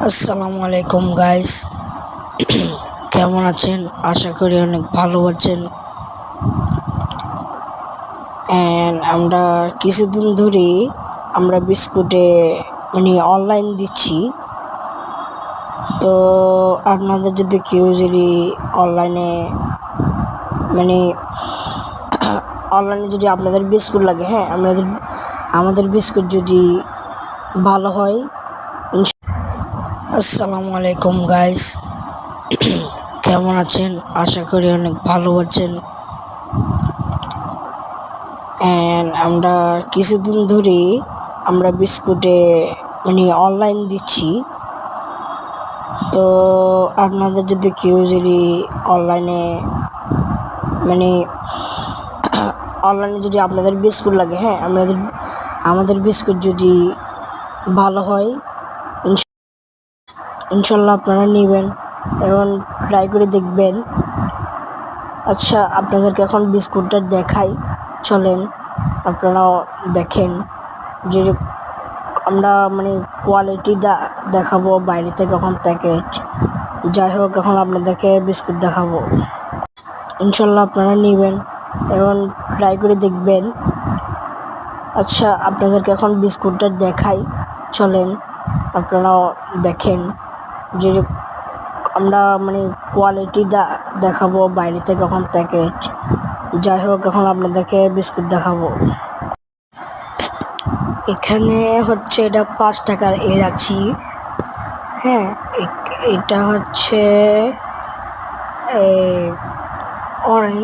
আসসালামু আলাইকুম গাইস, কেমন আছেন? আশা করি অনেক ভালো আছেন। আমরা কিছুদিন ধরে আমরা বিস্কুটে অনলাইন দিচ্ছি। তো আপনাদের যদি কেউ যদি অনলাইনে মানে অনলাইনে যদি আপনাদের বিস্কুট লাগে, হ্যাঁ আমাদের বিস্কুট যদি ভালো হয়। আসসালামু আলাইকুম গাইস, কেমন আছেন? আশা করি অনেক ভালো আছেন। আমরা কিছুদিন ধরে আমরা বিস্কুটে অনলাইন দিচ্ছি। তো আপনাদের যদি কেউ যদি অনলাইনে অনলাইনে যদি আপনাদের বিস্কুট লাগে, হ্যাঁ আমাদের বিস্কুট যদি ভালো হয়, ইনশাল্লাহ আপনারা নেবেন এবং ট্রাই করে দেখবেন। আচ্ছা, আপনাদেরকে এখন বিস্কুটটা দেখাই, চলেন আপনারাও দেখেন যে আমরা কোয়ালিটি দেখাবো বাইরে থেকে, এখন প্যাকেট যাই হোক, এখন আপনাদেরকে বিস্কুট দেখাবো। ইনশাল্লাহ আপনারা নেবেন এবং ট্রাই করে দেখবেন। আচ্ছা, আপনাদেরকে এখন বিস্কুটটা দেখাই, চলেন আপনারাও দেখেন যে আমরা কোয়ালিটি দেখাবো বাইরে থেকে, এখন প্যাকেট যাই হোক, এখন আপনাদেরকে বিস্কুট দেখাবো। এখানে হচ্ছে এটা 5 টাকার রাখছি, হ্যাঁ। এটা হচ্ছে অরেঞ্জ।